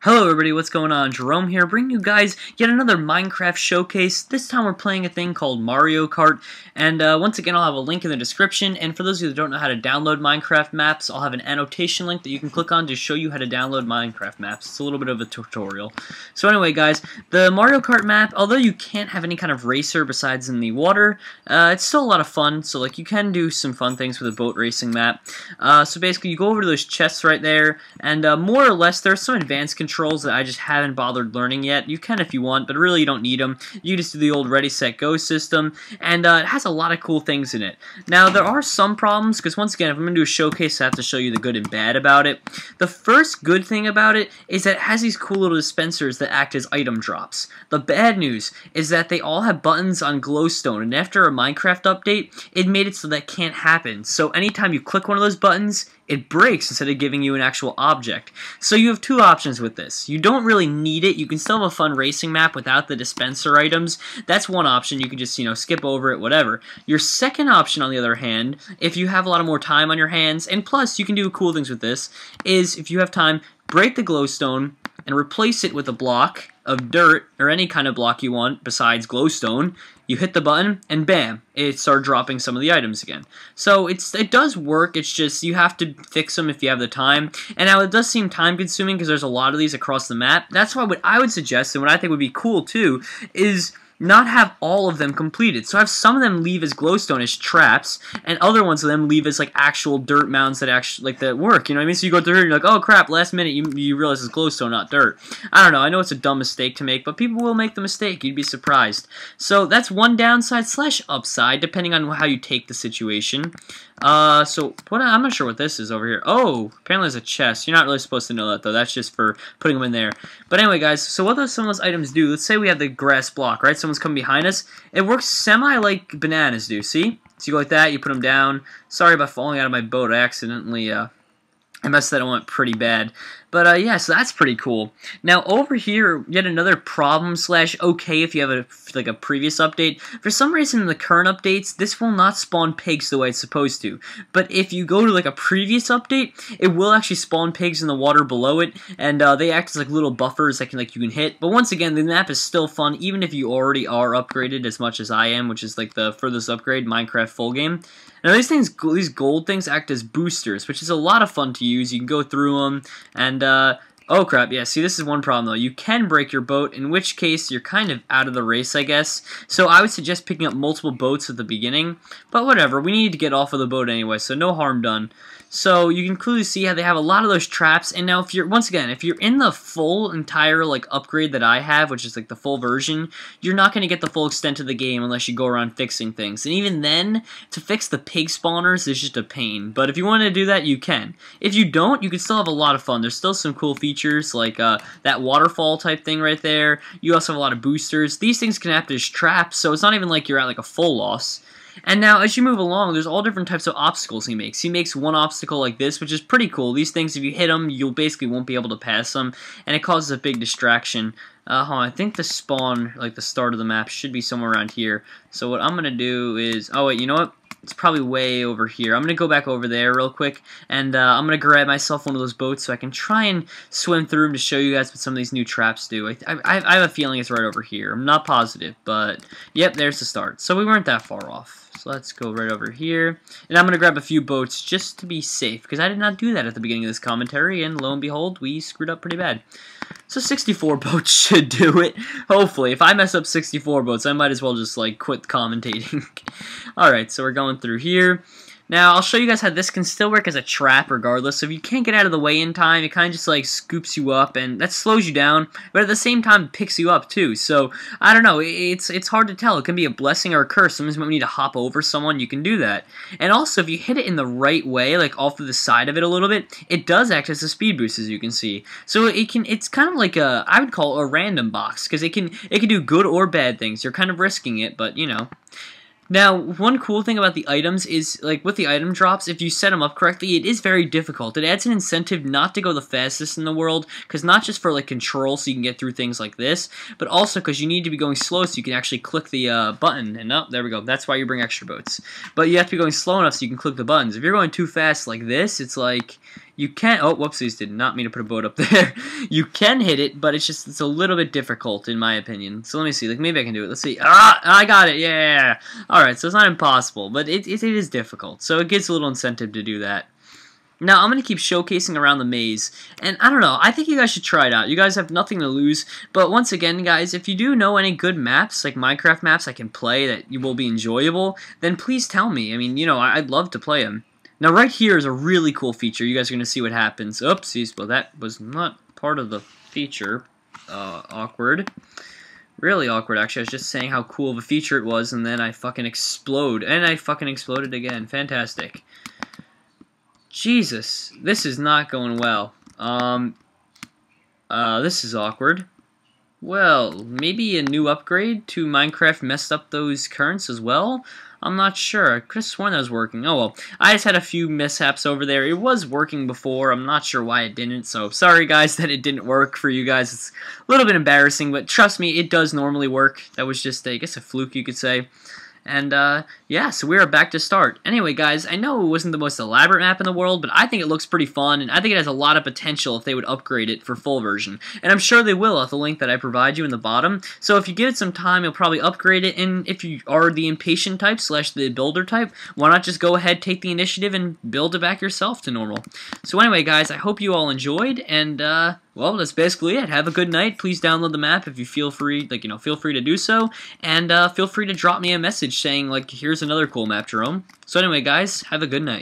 Hello everybody, what's going on? Jerome here, bringing you guys yet another Minecraft showcase. This time we're playing a thing called Mario Kart, and once again I'll have a link in the description, and for those of you that don't know how to download Minecraft maps, I'll have an annotation link that you can click on to show you how to download Minecraft maps. It's a little bit of a tutorial. So anyway guys, the Mario Kart map, although you can't have any kind of racer besides in the water, it's still a lot of fun, so like you can do some fun things with a boat racing map. So basically you go over to those chests right there, and more or less there's some advanced controls that I just haven't bothered learning yet. You can if you want, but really you don't need them. You just do the old ready, set, go system, and it has a lot of cool things in it. Now, there are some problems, because once again, if I'm going to do a showcase, I have to show you the good and bad about it. The first good thing about it is that it has these cool little dispensers that act as item drops. The bad news is that they all have buttons on glowstone, and after a Minecraft update, it made it so that can't happen. So anytime you click one of those buttons, it breaks instead of giving you an actual object. So you have two options with this. You don't really need it. You can still have a fun racing map without the dispenser items. That's one option. You can just, skip over it, whatever. Your second option, on the other hand, if you have a lot of more time on your hands, and plus you can do cool things with this, is if you have time, break the glowstone and replace it with a block of dirt or any kind of block you want besides glowstone. You hit the button and bam, it started dropping some of the items again. So it does work, it's just you have to fix them if you have the time. And now it does seem time consuming because there's a lot of these across the map. That's why what I would suggest, and what I think would be cool too, is not have all of them completed. So have some of them leave as glowstone as traps, and other ones of them leave as like actual dirt mounds that actually that work. You know what I mean? So you go through here and you're like, oh crap! Last minute you realize it's glowstone, not dirt. I don't know. I know it's a dumb mistake to make, but people will make the mistake. You'd be surprised. So that's one downside / upside, depending on how you take the situation. So I'm not sure what this is over here. Oh, apparently there's a chest. You're not really supposed to know that though. That's just for putting them in there. But anyway, guys. So what some of those items do? Let's say we have the grass block, right? Someone's coming behind us. It works semi like bananas do. See? So you go like that. You put them down. Sorry about falling out of my boat. I accidentally I messed that one up pretty bad. But yeah, so that's pretty cool. Now over here, yet another problem / okay if you have a previous update. For some reason in the current updates, this will not spawn pigs the way it's supposed to. But if you go to like a previous update, it will actually spawn pigs in the water below it, and they act as like little buffers that you can hit. But once again, the map is still fun, even if you already are upgraded as much as I am, which is like the furthest upgrade, Minecraft full game. Now these gold things act as boosters, which is a lot of fun to use. You can go through them, and oh crap, yeah, see this is one problem though. You can break your boat, in which case you're kind of out of the race, I guess. So I would suggest picking up multiple boats at the beginning, but whatever, we need to get off of the boat anyway, so no harm done. So you can clearly see how they have a lot of those traps, and now if you're in the full entire like upgrade that I have, which is like the full version, you're not going to get the full extent of the game unless you go around fixing things. And even then, to fix the pig spawners is just a pain. But if you want to do that, you can. If you don't, you can still have a lot of fun. There's still some cool features like that waterfall type thing right there. You also have a lot of boosters. These things can act as traps, so it's not even like you're at like a full loss. And now, as you move along, there's all different types of obstacles he makes. He makes one obstacle like this, which is pretty cool. These things, if you hit them, you basically won't be able to pass them, and it causes a big distraction. I think the spawn, like the start of the map, should be somewhere around here. So what I'm going to do is... Oh, wait, you know what? It's probably way over here. I'm going to go back over there real quick, and I'm going to grab myself one of those boats so I can try and swim through them to show you guys what some of these new traps do. I have a feeling it's right over here. I'm not positive, but yep, there's the start. So we weren't that far off. So let's go right over here, and I'm going to grab a few boats just to be safe, because I did not do that at the beginning of this commentary, and lo and behold, we screwed up pretty bad. So 64 boats should do it, hopefully. If I mess up 64 boats, I might as well just, like, quit commentating. Alright, so we're going through here. Now, I'll show you guys how this can still work as a trap regardless. So if you can't get out of the way in time, it kind of just like scoops you up, and that slows you down, but at the same time it picks you up too. So, I don't know, it's hard to tell. It can be a blessing or a curse. Sometimes when you need to hop over someone, you can do that. And also, if you hit it in the right way, like off to the side of it a little bit, it does act as a speed boost, as you can see. So it's kind of like I would call it a random box, because it can do good or bad things. You're kind of risking it, but you know. Now, one cool thing about the items is, like, with the item drops, if you set them up correctly, it is very difficult. It adds an incentive not to go the fastest in the world, because not just for, like, control so you can get through things like this, but also because you need to be going slow so you can actually click the button, and oh, there we go. That's why you bring extra boats. But you have to be going slow enough so you can click the buttons. If you're going too fast like this, it's like... You can, oh, whoopsies, did not mean to put a boat up there. You can hit it, but it's a little bit difficult, in my opinion. So let me see, like, maybe I can do it. Let's see. Ah, I got it, yeah. Alright, so it's not impossible, but it is difficult. So it gives a little incentive to do that. Now, I'm going to keep showcasing around the maze, and I don't know, I think you guys should try it out. You guys have nothing to lose, but once again, guys, if you do know any good maps, like Minecraft maps I can play that will be enjoyable, then please tell me. I mean, you know, I'd love to play them. Now, right here is a really cool feature. You guys are going to see what happens. Oopsies, well, that was not part of the feature. Awkward. Really awkward, actually. I was just saying how cool of a feature it was, and then I fucking explode. And I fucking exploded again. Fantastic. Jesus, this is not going well. This is awkward. Well, maybe a new upgrade to Minecraft messed up those currents as well? I'm not sure. I could have sworn that was working. Oh well. I just had a few mishaps over there. It was working before. I'm not sure why it didn't. So sorry guys that it didn't work for you guys. It's a little bit embarrassing, but trust me, it does normally work. That was just, I guess, a fluke you could say. And, yeah, so we are back to start. Anyway, guys, I know it wasn't the most elaborate map in the world, but I think it looks pretty fun, and I think it has a lot of potential if they would upgrade it for full version. And I'm sure they will at the link that I provide you in the bottom. So if you give it some time, you'll probably upgrade it, and if you are the impatient type / the builder type, why not just go ahead, take the initiative, and build it back yourself to normal. So anyway, guys, I hope you all enjoyed, and, well, that's basically it. Have a good night. Please download the map if you feel free, like, you know, feel free to do so. And feel free to drop me a message saying, like, here's another cool map, Jerome. So anyway, guys, have a good night.